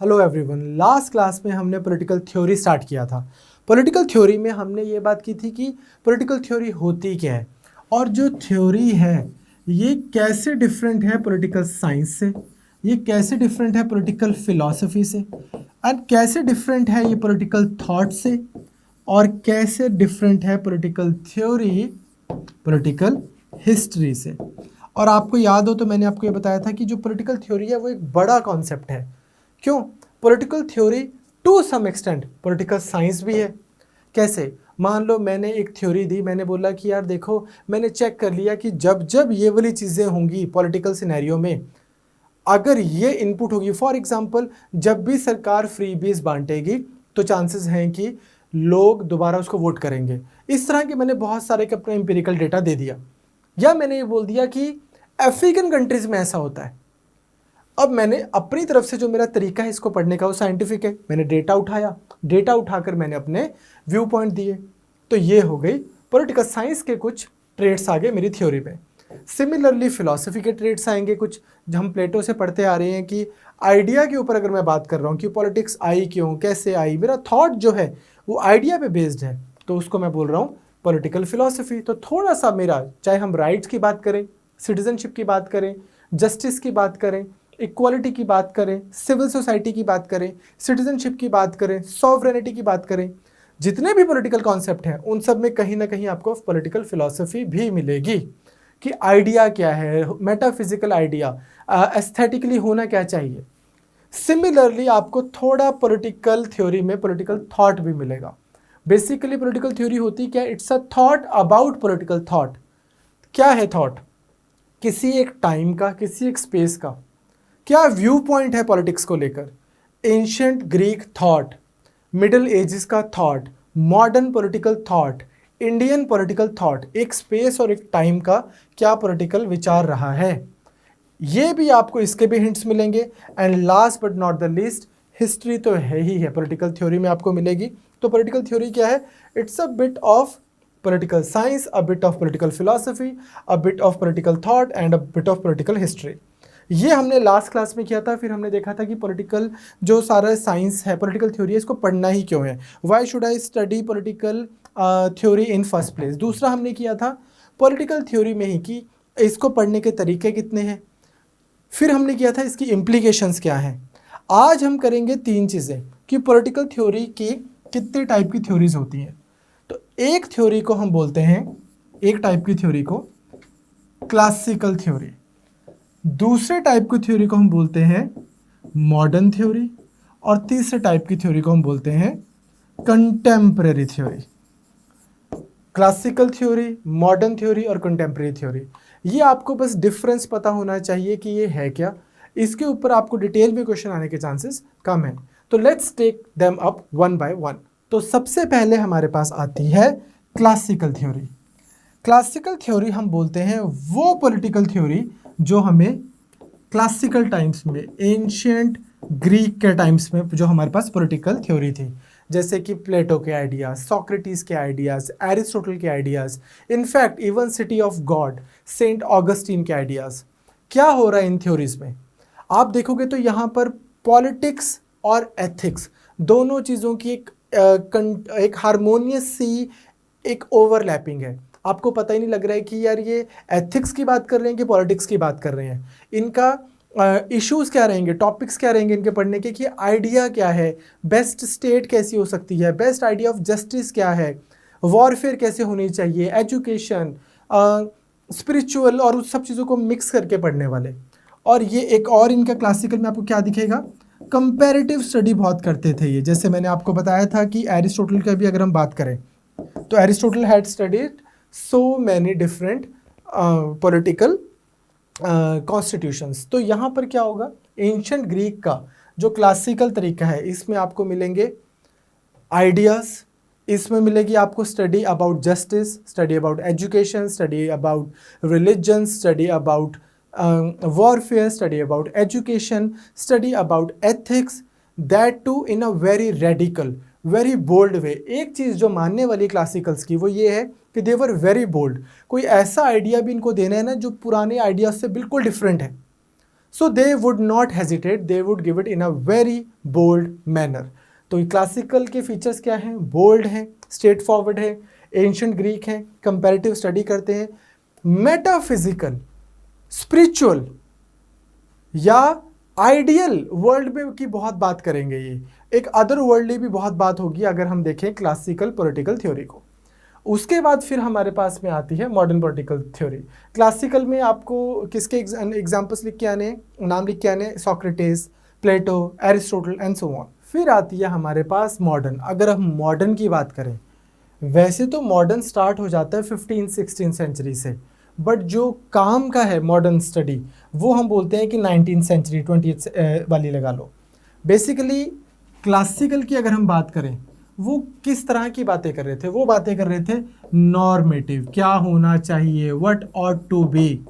Hello everyone, last class में हमने political theory start किया था। पॉलिटिकल थ्योरी में हमने ये बात की थी कि पॉलिटिकल थ्योरी होती क्या है और जो थ्योरी है ये कैसे डिफरेंट है पॉलिटिकल साइंस से, ये कैसे डिफरेंट है पॉलिटिकल फिलॉसफी से, एंड कैसे डिफरेंट है ये पॉलिटिकल थॉट से, और कैसे डिफरेंट है पॉलिटिकल थ्योरी पॉलिटिकल हिस्ट्री से। और आपको याद हो तो मैंने आपको ये बताया था कि जो पॉलिटिकल थ्योरी है वो एक बड़ा कॉन्सेप्ट है। क्यों? Political theory to some extent political science भी है। कैसे? मान लो मैंने एक थ्योरी दी, मैंने बोला कि यार देखो, मैंने चेक कर लिया कि जब जब ये वाली चीज़ें होंगी पॉलिटिकल सिनेरियो में, अगर ये इनपुट होगी, फॉर एग्जांपल जब भी सरकार फ्री बीज बांटेगी तो चांसेस हैं कि लोग दोबारा उसको वोट करेंगे। इस तरह के मैंने बहुत सारे अपना एम्पिरिकल डेटा दे दिया, या मैंने ये बोल दिया कि अफ्रीकन कंट्रीज में ऐसा होता है। अब मैंने अपनी तरफ से जो मेरा तरीका है इसको पढ़ने का वो साइंटिफिक है। मैंने डेटा उठाया, डेटा उठाकर मैंने अपने व्यू पॉइंट दिए। तो ये हो गई पॉलिटिकल साइंस के कुछ ट्रेड्स आ गए मेरी थ्योरी में। सिमिलरली फिलॉसफी के ट्रेड्स आएंगे कुछ, जो हम प्लेटो से पढ़ते आ रहे हैं कि आइडिया के ऊपर अगर मैं बात कर रहा हूँ कि पॉलिटिक्स आई क्यों, कैसे आई, मेरा थॉट जो है वो आइडिया पे बेस्ड है, तो उसको मैं बोल रहा हूँ पॉलिटिकल फिलॉसफी। तो थोड़ा सा मेरा, चाहे हम राइट्स की बात करें, सिटीजनशिप की बात करें, जस्टिस की बात करें, इक्वालिटी की बात करें, सिविल सोसाइटी की बात करें, सिटीजनशिप की बात करें, सॉवरेनिटी की बात करें, जितने भी पॉलिटिकल कॉन्सेप्ट हैं उन सब में कहीं ना कहीं आपको पॉलिटिकल फिलॉसफी भी मिलेगी कि आइडिया क्या है, मेटाफिजिकल आइडिया, एस्थेटिकली होना क्या चाहिए। सिमिलरली आपको थोड़ा पॉलिटिकल थ्योरी में पॉलिटिकल थॉट भी मिलेगा। बेसिकली पॉलिटिकल थ्योरी होती क्या? It's a thought about political thought. क्या है थॉट? किसी एक टाइम का, किसी एक स्पेस का क्या व्यू पॉइंट है पॉलिटिक्स को लेकर। Ancient Greek thought, middle ages का thought, modern political thought, Indian political thought, एक स्पेस और एक टाइम का क्या पॉलिटिकल विचार रहा है, ये भी आपको इसके भी हिंट्स मिलेंगे। And last but not the least, history तो है ही है, पॉलिटिकल थ्योरी में आपको मिलेगी। तो पॉलिटिकल थ्योरी क्या है? It's a bit of political science, a bit of political philosophy, a bit of political thought and a bit of political history. ये हमने लास्ट क्लास में किया था। फिर हमने देखा था कि पॉलिटिकल जो सारा साइंस है, पॉलिटिकल थ्योरी है, इसको पढ़ना ही क्यों है, why should I study political theory in first place. दूसरा हमने किया था पॉलिटिकल थ्योरी में ही कि इसको पढ़ने के तरीके कितने हैं। फिर हमने किया था इसकी इम्प्लीकेशंस क्या हैं। आज हम करेंगे तीन चीज़ें कि पॉलिटिकल थ्योरी की कितने टाइप की थ्योरीज होती हैं। तो एक थ्योरी को हम बोलते हैं, एक टाइप की थ्योरी को क्लासिकल थ्योरी, दूसरे टाइप की थ्योरी को हम बोलते हैं मॉडर्न थ्योरी, और तीसरे टाइप की थ्योरी को हम बोलते हैं contemporary theory. Classical theory, modern theory और कंटेम्परेरी थ्योरी, ये आपको बस डिफरेंस पता होना चाहिए कि ये है क्या। इसके ऊपर आपको डिटेल में क्वेश्चन आने के चांसेस कम है। तो let's take them up one by one. तो सबसे पहले हमारे पास आती है क्लासिकल थ्योरी। क्लासिकल थ्योरी हम बोलते हैं वो पॉलिटिकल थ्योरी जो हमें क्लासिकल टाइम्स में, एंशिएंट ग्रीक के टाइम्स में जो हमारे पास पॉलिटिकल थ्योरी थी, जैसे कि प्लेटो के आइडियाज, सोक्रेटिस के आइडियाज, एरिस्टोटल के ideas, in fact even city of God, Saint Augustine के आइडियाज। क्या हो रहा है इन थ्योरीज में? आप देखोगे तो यहाँ पर पॉलिटिक्स और एथिक्स दोनों चीज़ों की एक हारमोनियस सी एक ओवरलैपिंग है। आपको पता ही नहीं लग रहा है कि यार ये एथिक्स की बात कर रहे हैं कि पॉलिटिक्स की बात कर रहे हैं। इनका इश्यूज क्या रहेंगे, टॉपिक्स क्या रहेंगे इनके पढ़ने के, कि आइडिया क्या है, बेस्ट स्टेट कैसी हो सकती है, बेस्ट आइडिया ऑफ जस्टिस क्या है, वॉरफेयर कैसे होनी चाहिए, एजुकेशन, स्पिरिचुअल, और उस सब चीज़ों को मिक्स करके पढ़ने वाले। और ये एक और इनका क्लासिकल में आपको क्या दिखेगा, कंपैरेटिव स्टडी बहुत करते थे ये। जैसे मैंने आपको बताया था कि एरिस्टोटल का भी अगर हम बात करें तो Aristotle had studied so many different political constitutions. तो यहाँ पर क्या होगा, एंशिएंट ग्रीक का जो क्लासिकल तरीका है इसमें आपको मिलेंगे आइडियाज़, इसमें मिलेगी आपको study about justice, study about education, study about religion, study about warfare, study about education, study about ethics, that too in a very radical, very bold way. एक चीज़ जो मानने वाली क्लासिकल्स की वो ये है कि दे वर वेरी बोल्ड। कोई ऐसा आइडिया भी इनको देना है ना जो पुराने आइडियाज से बिल्कुल डिफरेंट है। So they would not hesitate, they would give it in a very bold manner. तो क्लासिकल के फीचर्स क्या हैं? बोल्ड हैं, स्ट्रेट फॉरवर्ड है, एंशिएंट ग्रीक है, कंपैरेटिव स्टडी करते हैं, मेटाफिजिकल, स्पिरिचुअल या आइडियल वर्ल्ड में की बहुत बात करेंगे। ये एक अदर वर्ल्डली भी बहुत बात होगी अगर हम देखें क्लासिकल पॉलिटिकल थ्योरी को। उसके बाद फिर हमारे पास में आती है मॉडर्न पॉलिटिकल थ्योरी। क्लासिकल में आपको किसके एग्जाम्पल्स लिख के आने, नाम लिख के आने? Socrates, Plato, Aristotle and so on. फिर आती है हमारे पास मॉडर्न। अगर हम मॉडर्न की बात करें, वैसे तो मॉडर्न स्टार्ट हो जाता है 15-16 सेंचुरी से, बट जो काम का है मॉडर्न स्टडी वो हम बोलते हैं कि 19th सेंचुरी, 20th वाली लगा लो। बेसिकली क्लासिकल की अगर हम बात करें, वो किस तरह की बातें कर रहे थे? वो बातें कर रहे थे नॉर्मेटिव, क्या होना चाहिए, व्हाट ऑट टू बी।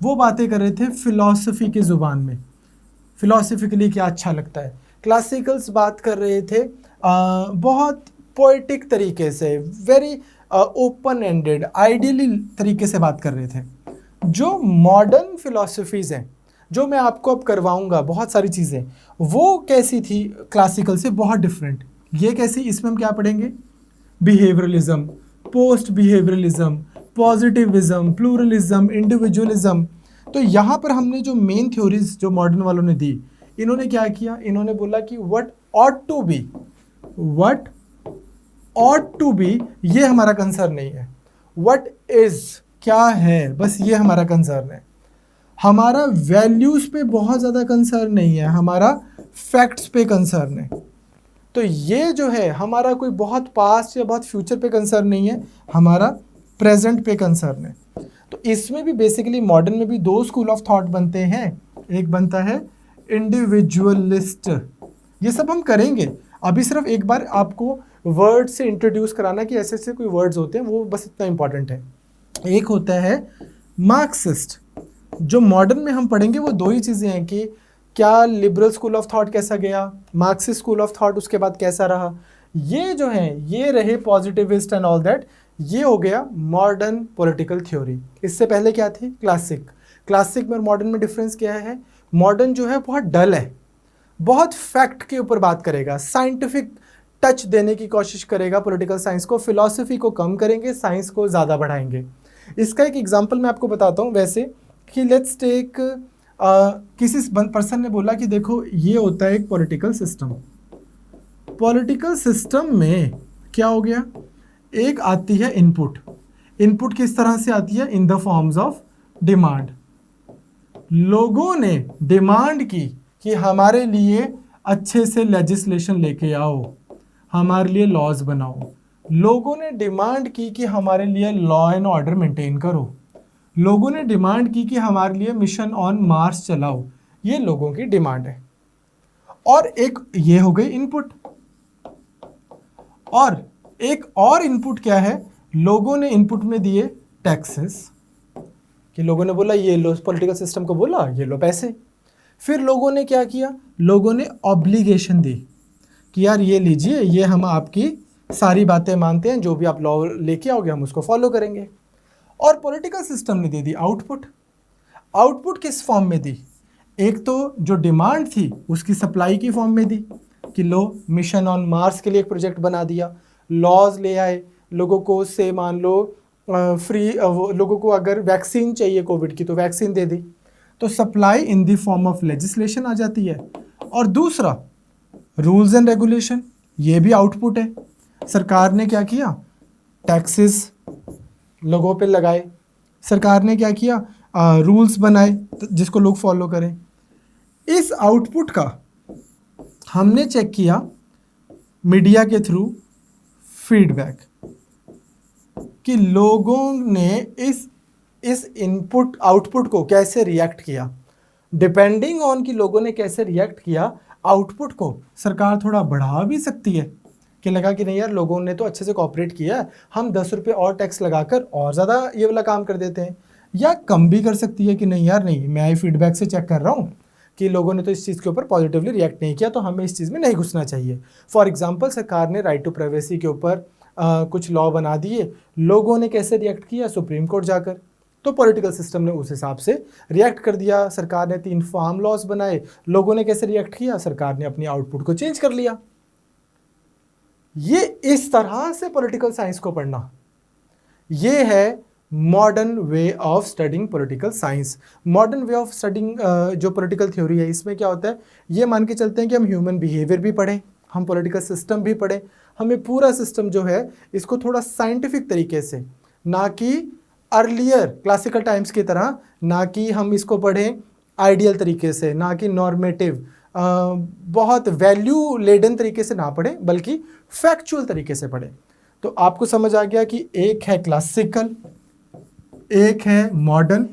वो बातें कर रहे थे फिलॉसफी की ज़ुबान में, फिलॉसफिकली क्या अच्छा लगता है। क्लासिकल्स बात कर रहे थे बहुत पोएटिक तरीके से, वेरी ओपन एंडेड, आइडियली तरीके से बात कर रहे थे। जो मॉडर्न फिलॉसफीज़ हैं, जो मैं आपको अब करवाऊंगा बहुत सारी चीज़ें, वो कैसी थी? क्लासिकल से बहुत डिफरेंट। ये कैसी? इसमें हम क्या पढ़ेंगे? Behaviourism, post behaviourism, positivism, pluralism, individualism. तो यहाँ पर हमने जो मेन थ्योरीज जो मॉडर्न वालों ने दी, इन्होंने क्या किया? इन्होंने बोला कि what ought to be, what ought to be ये हमारा कंसर्न नहीं है, व्हाट इज क्या है, बस ये हमारा कंसर्न है। हमारा वैल्यूज पे बहुत ज़्यादा कंसर्न नहीं है, हमारा फैक्ट्स पे कंसर्न है। तो ये जो है हमारा कोई बहुत पास्ट या बहुत फ्यूचर पे कंसर्न नहीं है, हमारा प्रेजेंट पे कंसर्न है। तो इसमें भी बेसिकली मॉडर्न में भी दो स्कूल ऑफ थॉट बनते हैं। एक बनता है इंडिविजुअलिस्ट, ये सब हम करेंगे। अभी सिर्फ एक बार आपको वर्ड से इंट्रोड्यूस कराना कि ऐसे ऐसे कोई वर्ड्स होते हैं, वो बस इतना इंपॉर्टेंट है। एक होता है मार्क्सिस्ट। जो मॉडर्न में हम पढ़ेंगे वो दो ही चीज़ें हैं कि क्या लिबरल स्कूल ऑफ थॉट कैसा गया, मार्क्सिस्ट स्कूल ऑफ थॉट उसके बाद कैसा रहा। ये जो है ये रहे पॉजिटिविस्ट एंड ऑल दैट, ये हो गया मॉडर्न पॉलिटिकल थ्योरी। इससे पहले क्या थी? क्लासिक। क्लासिक में और मॉडर्न में डिफरेंस क्या है? मॉडर्न जो है बहुत डल है, बहुत फैक्ट के ऊपर बात करेगा, साइंटिफिक टच देने की कोशिश करेगा पॉलिटिकल साइंस को, फिलॉसफी को कम करेंगे, साइंस को ज़्यादा बढ़ाएंगे। इसका एक एग्जांपल मैं आपको बताता हूँ वैसे कि लेट्स टेक किसी पर्सन ने बोला कि देखो ये होता है एक पॉलिटिकल सिस्टम। पॉलिटिकल सिस्टम में क्या हो गया? एक आती है इनपुट। इनपुट किस तरह से आती है? In the forms of demand. लोगों ने डिमांड की कि हमारे लिए अच्छे से लेजिस्लेशन लेके आओ, हमारे लिए लॉज बनाओ। लोगों ने डिमांड की कि हमारे लिए लॉ एंड ऑर्डर मेंटेन करो। लोगों ने डिमांड की कि हमारे लिए मिशन ऑन मार्स चलाओ। ये लोगों की डिमांड है। और एक ये हो गई इनपुट। और एक और इनपुट क्या है? लोगों ने इनपुट में दिए टैक्सेस, कि लोगों ने बोला ये लो, पॉलिटिकल सिस्टम को बोला ये लो पैसे। फिर लोगों ने क्या किया? लोगों ने ऑब्लिगेशन दी कि यार ये लीजिए, ये हम आपकी सारी बातें मानते हैं, जो भी आप लॉ लेके आओगे हम उसको फॉलो करेंगे। और पॉलिटिकल सिस्टम ने दे दी आउटपुट। आउटपुट किस फॉर्म में दी? एक तो जो डिमांड थी उसकी सप्लाई की फॉर्म में दी कि लो मिशन ऑन मार्स के लिए एक प्रोजेक्ट बना दिया, लॉज ले आए, लोगों को से मान लो फ्री, लोगों को अगर वैक्सीन चाहिए कोविड की तो वैक्सीन दे दी। तो supply in the form of legislation आ जाती है। और दूसरा रूल्स एंड रेगुलेशन, ये भी आउटपुट है। सरकार ने क्या किया? टैक्सेस लोगों पे लगाए। सरकार ने क्या किया? रूल्स बनाए जिसको लोग फॉलो करें। इस आउटपुट का हमने चेक किया मीडिया के थ्रू फीडबैक कि लोगों ने इस इनपुट आउटपुट को कैसे रिएक्ट किया। डिपेंडिंग ऑन कि लोगों ने कैसे रिएक्ट किया, आउटपुट को सरकार थोड़ा बढ़ा भी सकती है कि लगा कि नहीं यार लोगों ने तो अच्छे से कोऑपरेट किया है, हम 10 रुपये और टैक्स लगाकर और ज़्यादा ये वाला काम कर देते हैं। या कम भी कर सकती है कि नहीं यार नहीं, मैं फीडबैक से चेक कर रहा हूँ कि लोगों ने तो इस चीज़ के ऊपर पॉजिटिवली रिएक्ट नहीं किया, तो हमें इस चीज़ में नहीं घुसना चाहिए। फॉर एग्जांपल सरकार ने राइट टू प्राइवेसी के ऊपर कुछ लॉ बना दिए, लोगों ने कैसे रिएक्ट किया? सुप्रीम कोर्ट जाकर तो पॉलिटिकल सिस्टम ने उस हिसाब से रिएक्ट कर दिया। सरकार ने 3 फार्म लॉज बनाए, लोगों ने कैसे रिएक्ट किया, सरकार ने अपनी आउटपुट को चेंज कर लिया। ये इस तरह से पॉलिटिकल साइंस को पढ़ना, ये है modern way of studying political science. Modern way of studying जो पॉलिटिकल थ्योरी है, इसमें क्या होता है, ये मान के चलते हैं कि हम ह्यूमन बिहेवियर भी पढ़ें, हम पॉलिटिकल सिस्टम भी पढ़ें, हमें पूरा सिस्टम जो है इसको थोड़ा साइंटिफिक तरीके से, ना कि अर्लियर क्लासिकल टाइम्स की तरह, ना कि हम इसको पढ़ें आइडियल तरीके से, ना कि नॉर्मेटिव बहुत वैल्यू लेडन तरीके से ना पढ़ें, बल्कि फैक्चुअल तरीके से पढ़ें। तो आपको समझ आ गया कि एक है क्लासिकल, एक है मॉडर्न,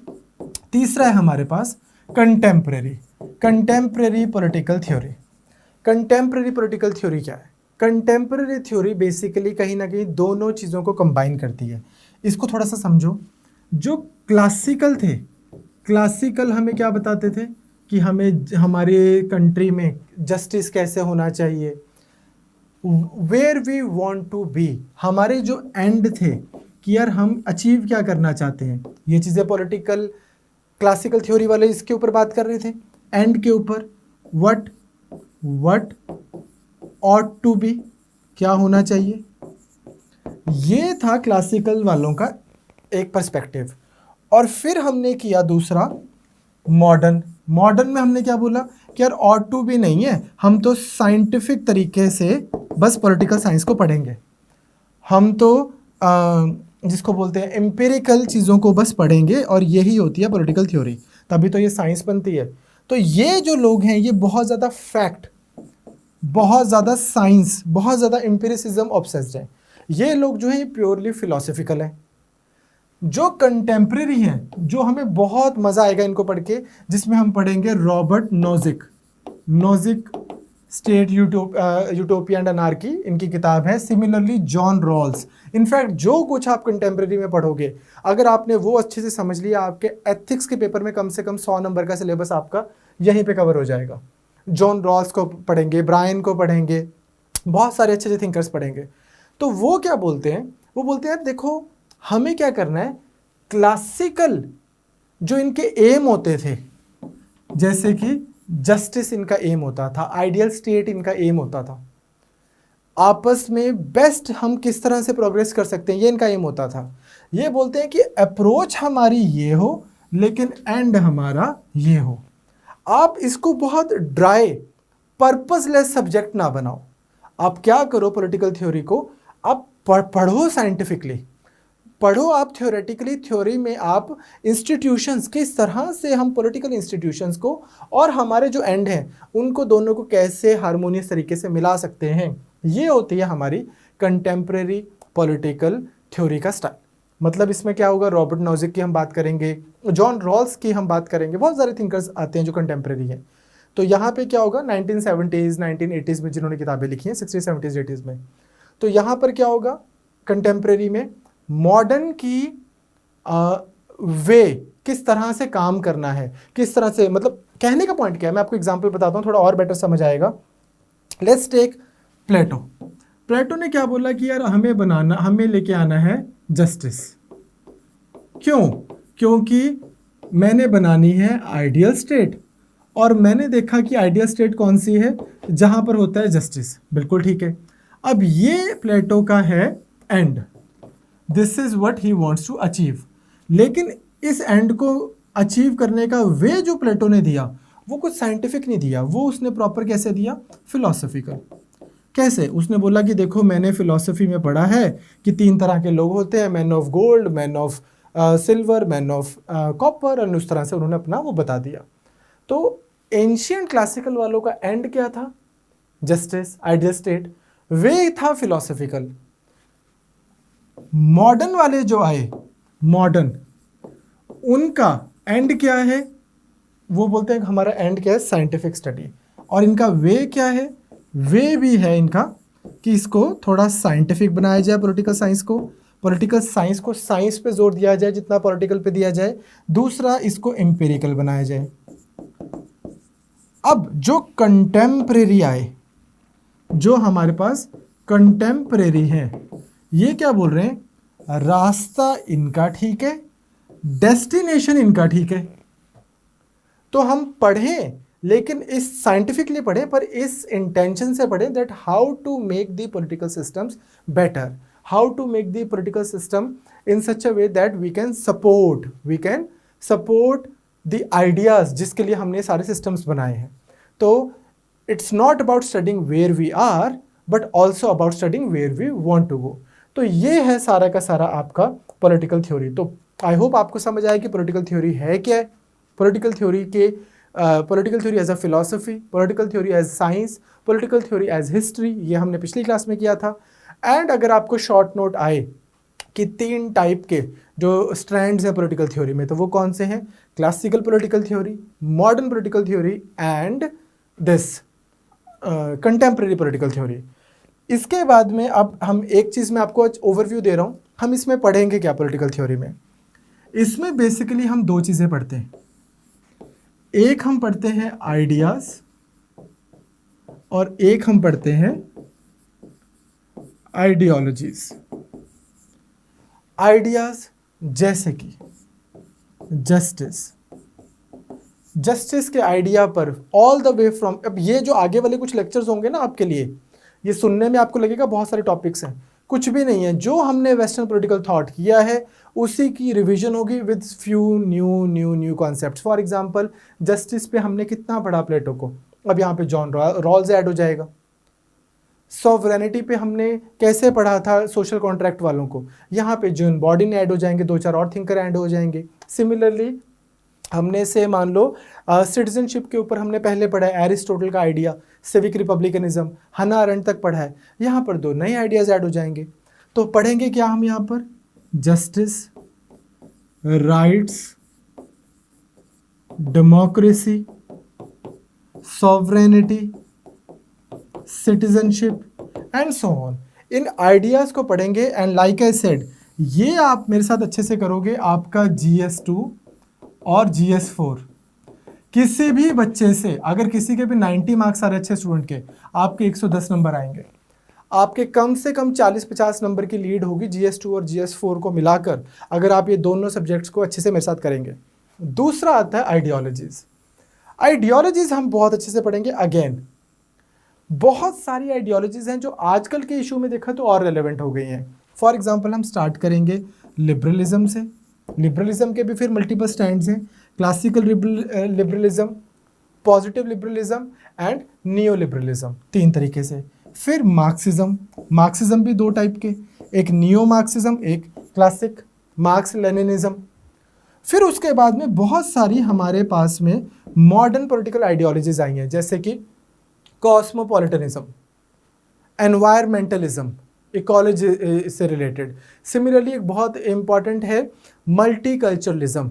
तीसरा है हमारे पास contemporary. Contemporary political theory. Contemporary political theory क्या है? कंटेम्प्रेरी थ्योरी बेसिकली कहीं ना कहीं दोनों चीज़ों को कंबाइन करती है। इसको थोड़ा सा समझो। जो क्लासिकल थे, क्लासिकल हमें क्या बताते थे कि हमें हमारे कंट्री में जस्टिस कैसे होना चाहिए, where we want to be, हमारे जो एंड थे कि यार हम अचीव क्या करना चाहते हैं, ये चीज़ें पॉलिटिकल क्लासिकल थ्योरी वाले इसके ऊपर बात कर रहे थे, एंड के ऊपर। व्हाट ऑट टू बी, क्या होना चाहिए, ये था क्लासिकल वालों का एक पर्सपेक्टिव। और फिर हमने किया दूसरा मॉडर्न। मॉडर्न में हमने क्या बोला कि यार ऑट टू बी नहीं है, हम तो साइंटिफिक तरीके से बस पॉलिटिकल साइंस को पढ़ेंगे, हम तो जिसको बोलते हैं एम्पिरिकल चीज़ों को बस पढ़ेंगे, और यही होती है पॉलिटिकल थ्योरी, तभी तो ये साइंस बनती है। तो ये जो लोग हैं ये बहुत ज़्यादा फैक्ट, बहुत ज़्यादा साइंस, बहुत ज़्यादा एम्पिरिसिज्म ऑब्सेस्ड हैं। ये लोग जो है ये प्योरली फिलोसफिकल हैं। जो कंटेम्प्रेरी हैं, जो हमें बहुत मज़ा आएगा इनको पढ़ के, जिसमें हम पढ़ेंगे Robert Nozick, state utopia and anarchy, इनकी किताब है। Similarly John Rawls. इनफैक्ट जो कुछ आप कंटेम्प्रेरी में पढ़ोगे, अगर आपने वो अच्छे से समझ लिया, आपके एथिक्स के पेपर में कम से कम 100 नंबर का सिलेबस आपका यहीं पे कवर हो जाएगा। जॉन रॉल्स को पढ़ेंगे, ब्रायन को पढ़ेंगे, बहुत सारे अच्छे अच्छे थिंकर्स पढ़ेंगे। तो वो क्या बोलते हैं, वो बोलते हैं देखो हमें क्या करना है, क्लासिकल जो इनके एम होते थे, जैसे कि जस्टिस इनका एम होता था, आइडियल स्टेट इनका एम होता था, आपस में बेस्ट हम किस तरह से प्रोग्रेस कर सकते हैं, ये इनका एम होता था। ये बोलते हैं कि अप्रोच हमारी ये हो, लेकिन एंड हमारा ये हो। आप इसको बहुत ड्राई पर्पसलेस सब्जेक्ट ना बनाओ। आप क्या करो, पॉलिटिकल थ्योरी को आप पढ़ो, साइंटिफिकली पढ़ो, आप थ्योरेटिकली, थ्योरी में आप इंस्टीट्यूशंस, किस तरह से हम पॉलिटिकल इंस्टीट्यूशंस को और हमारे जो एंड हैं उनको दोनों को कैसे हार्मोनियस तरीके से मिला सकते हैं, ये होती है हमारी कंटेम्प्रेरी पॉलिटिकल थ्योरी का स्टाइल। मतलब इसमें क्या होगा, रॉबर्ट नोजिक की हम बात करेंगे, जॉन रॉल्स की हम बात करेंगे, बहुत सारे थिंकर्स आते हैं जो कंटेम्प्रेरी हैं। तो यहाँ पे क्या होगा, 1970s 1980s में जिन्होंने किताबें लिखी हैं, 60s 70s 80s में, तो यहाँ पर क्या होगा, कंटेम्प्रेरी में मॉडर्न की वे किस तरह से काम करना है, किस तरह से, मतलब कहने का पॉइंट क्या है, मैं आपको एग्जांपल बताता हूँ, थोड़ा और बेटर समझ आएगा। लेट्स टेक प्लेटो। प्लेटो ने क्या बोला कि यार हमें लेके आना है जस्टिस। क्यों? क्योंकि मैंने बनानी है आइडियल स्टेट, और मैंने देखा कि आइडियल स्टेट कौन सी है, जहां पर होता है जस्टिस। बिल्कुल ठीक है। अब ये प्लेटो का है end, this is what he wants to achieve. लेकिन इस एंड को अचीव करने का वे जो प्लेटो ने दिया वो कुछ साइंटिफिक नहीं दिया, वो उसने प्रॉपर कैसे दिया, फिलोसफिकल। कैसे? उसने बोला कि देखो मैंने फिलॉसफी में पढ़ा है कि 3 तरह के लोग होते हैं, man of gold, man of silver, man of copper, और उस तरह से उन्होंने अपना वो बता दिया। तो एंशियंट क्लासिकल वालों का एंड क्या था, जस्टिस, आइडियल स्टेट, वे था फिलॉसफिकल। मॉडर्न वाले जो आए, मॉडर्न, उनका एंड क्या है, वो बोलते हैं हमारा एंड क्या है, साइंटिफिक स्टडी। और इनका वे क्या है, वे भी है इनका कि इसको थोड़ा साइंटिफिक बनाया जाए, पॉलिटिकल साइंस को साइंस पे जोर दिया जाए जितना पॉलिटिकल पे दिया जाए। दूसरा, इसको एम्पिरिकल बनाया जाए। अब जो कंटेम्प्रेरी आए, जो हमारे पास कंटेम्प्रेरी हैं, ये क्या बोल रहे हैं, रास्ता इनका ठीक है, डेस्टिनेशन इनका ठीक है। तो हम पढ़ें, लेकिन इस साइंटिफिकली पढ़ें, पर इस इंटेंशन से पढ़ें that how to make the political systems better, how to make the political system in such a way that we can support the ideas जिसके लिए हमने सारे सिस्टम्स बनाए हैं। तो it's not about studying where we are but also about studying where we want to go. तो ये है सारा का सारा आपका पॉलिटिकल थ्योरी। तो आई होप आपको समझ आया कि पॉलिटिकल थ्योरी है क्या है, पॉलिटिकल थ्योरी के political theory as a philosophy, political theory as science, political theory as history, ये हमने पिछली क्लास में किया था। एंड अगर आपको शॉर्ट नोट आए कि 3 टाइप के जो स्ट्रैंड्स हैं पॉलिटिकल थ्योरी में, तो वो कौन से हैं? Classical political theory, modern political theory and this contemporary political theory. इसके बाद में अब हम एक चीज़ में आपको ओवरव्यू दे रहा हूँ, हम इसमें पढ़ेंगे क्या पॉलिटिकल थ्योरी में। इसमें बेसिकली हम 2 चीज़ें पढ़ते हैं, एक हम पढ़ते हैं आइडियाज और एक हम पढ़ते हैं आइडियोलॉजीज। आइडियाज जैसे कि जस्टिस के आइडिया पर ऑल द वे फ्रॉम, अब ये जो आगे वाले कुछ लेक्चर्स होंगे ना आपके लिए, ये सुनने में आपको लगेगा बहुत सारे टॉपिक्स हैं, कुछ भी नहीं है। जो हमने वेस्टर्न पॉलिटिकल थॉट किया है उसी की रिवीजन होगी with few new concepts. For example justice पे हमने कितना पढ़ा प्लेटो को, अब यहाँ पे जॉन रॉल्स ऐड हो जाएगा। सॉवरेनिटी पे हमने कैसे पढ़ा था सोशल कॉन्ट्रैक्ट वालों को, यहाँ पे जॉन बॉर्डिन ऐड हो जाएंगे, 2-4 और थिंकर ऐड हो जाएंगे। सिमिलरली हमने से मान लो सिटीजनशिप के ऊपर हमने पहले पढ़ा है एरिस्टोटल का आइडिया, सिविक रिपब्लिकनिज्म, हन्ना अरेंट तक पढ़ा है, यहाँ पर 2 नए आइडियाज ऐड हो जाएंगे। तो पढ़ेंगे क्या हम यहाँ पर? Justice, rights, democracy, sovereignty, citizenship and so on. In ideas को पढ़ेंगे एंड लाइक आई सेड, ये आप मेरे साथ अच्छे से करोगे, आपका GS2 और GS4 किसी भी बच्चे से, अगर किसी के भी 90 मार्क्स आ रहे अच्छे स्टूडेंट के, आपके 110 नंबर आएंगे। आपके कम से कम 40-50 नंबर की लीड होगी GS2 और GS4 को मिलाकर, अगर आप ये दोनों सब्जेक्ट्स को अच्छे से मेरे साथ करेंगे। दूसरा आता है आइडियोलॉजीज। आइडियोलॉजीज हम बहुत अच्छे से पढ़ेंगे। अगेन बहुत सारी आइडियोलॉजीज हैं जो आजकल के इशू में देखा तो और रेलेवेंट हो गई हैं। फॉर एग्जाम्पल हम स्टार्ट करेंगे लिबरलिज्म से। लिबरलिज्म के भी फिर मल्टीपल स्टैंड्स हैं, classical liberalism, positive liberalism and neo liberalism, 3 तरीके से। फिर मार्क्सिज्म भी 2 टाइप के, एक नियो मार्क्सिज्म, एक क्लासिक मार्क्स लेनिनिज्म। फिर उसके बाद में बहुत सारी हमारे पास में मॉडर्न पॉलिटिकल आइडियोलॉजीज आई हैं, जैसे कि कॉस्मोपॉलिटनिज्म, एनवायरमेंटलिज्म, इकोलॉजी से रिलेटेड। सिमिलरली एक बहुत इंपॉर्टेंट है मल्टीकल्चरलिज्म।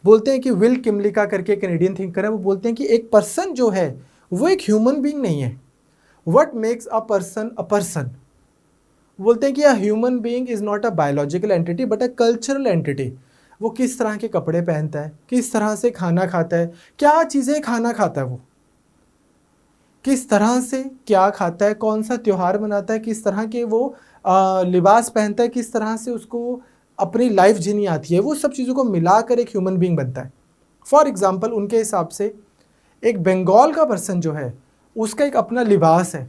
बोलते हैं कि विल किमलिका करके कैनेडियन थिंकर है, वो बोलते हैं कि एक पर्सन जो है वो एक ह्यूमन बीइंग नहीं है। What makes a person a person? बोलते हैं कि a human being is not a biological entity but a cultural entity. वो किस तरह के कपड़े पहनता है, किस तरह से खाना खाता है, क्या चीज़ें खाना खाता है, वो किस तरह से क्या खाता है, कौन सा त्यौहार मनाता है, किस तरह के वो लिबास पहनता है, किस तरह से उसको अपनी लाइफ जीनी आती है, वो सब चीज़ों को मिलाकर एक ह्यूमन बीइंग बनता है। फॉर एग्जांपल उनके हिसाब से एक बंगाल का पर्सन जो है उसका एक अपना लिबास है,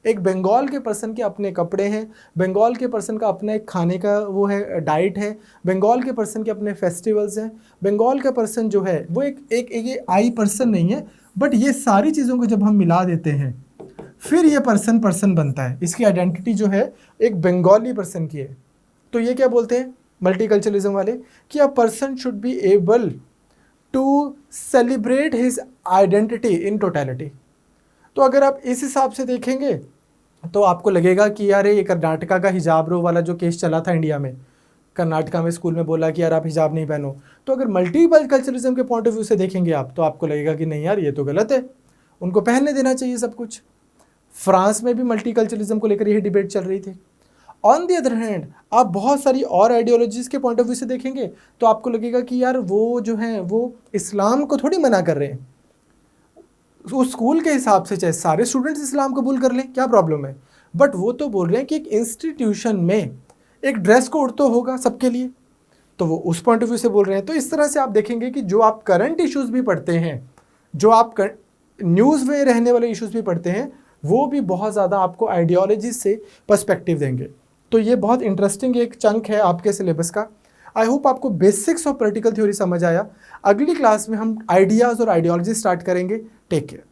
एक बंगाल के पर्सन के अपने कपड़े हैं, बंगाल के पर्सन का अपना एक खाने का वो है डाइट है, बंगाल के पर्सन के अपने फेस्टिवल्स हैं। बंगाल का पर्सन जो है वो एक ये आई पर्सन नहीं है, बट ये सारी चीज़ों को जब हम मिला देते हैं फिर ये पर्सन बनता है। इसकी आइडेंटिटी जो है एक बंगाली पर्सन की है। तो ये क्या बोलते हैं मल्टीकल्चरलिज्म वाले कि a person should be able to celebrate his identity in totality. तो अगर आप इस हिसाब से देखेंगे तो आपको लगेगा कि यार ये कर्नाटका का हिजाब रो वाला जो केस चला था इंडिया में, कर्नाटका में स्कूल में बोला कि यार आप हिजाब नहीं पहनो, तो अगर मल्टीपल कल्चरलिज्म के पॉइंट ऑफ व्यू से देखेंगे आप तो आपको लगेगा कि नहीं यार ये तो गलत है, उनको पहनने देना चाहिए सब कुछ। फ्रांस में भी मल्टीकल्चरलिज्म को लेकर यही डिबेट चल रही थी। ऑन दी अदर हैंड आप बहुत सारी और आइडियोलॉजीज़ के पॉइंट ऑफ व्यू से देखेंगे तो आपको लगेगा कि यार वो जो हैं वो इस्लाम को थोड़ी मना कर रहे हैं। उस स्कूल के हिसाब से चाहे सारे स्टूडेंट्स इस्लाम कबूल कर लें, क्या प्रॉब्लम है, बट वो तो बोल रहे हैं कि एक इंस्टीट्यूशन में एक ड्रेस कोड तो होगा सबके लिए, तो वो उस पॉइंट ऑफ व्यू से बोल रहे हैं। तो इस तरह से आप देखेंगे कि जो आप करंट इश्यूज भी पढ़ते हैं, जो आप न्यूज़ में रहने वाले इश्यूज भी पढ़ते हैं, वो भी बहुत ज़्यादा आपको आइडियोलॉजी से पर्सपेक्टिव देंगे। तो ये बहुत इंटरेस्टिंग एक चंक है आपके सिलेबस का। आई होप आपको बेसिक्स ऑफ पॉलिटिकल थ्योरी समझ आया। अगली क्लास में हम आइडियाज़ और आइडियोलॉजी स्टार्ट करेंगे। Take care.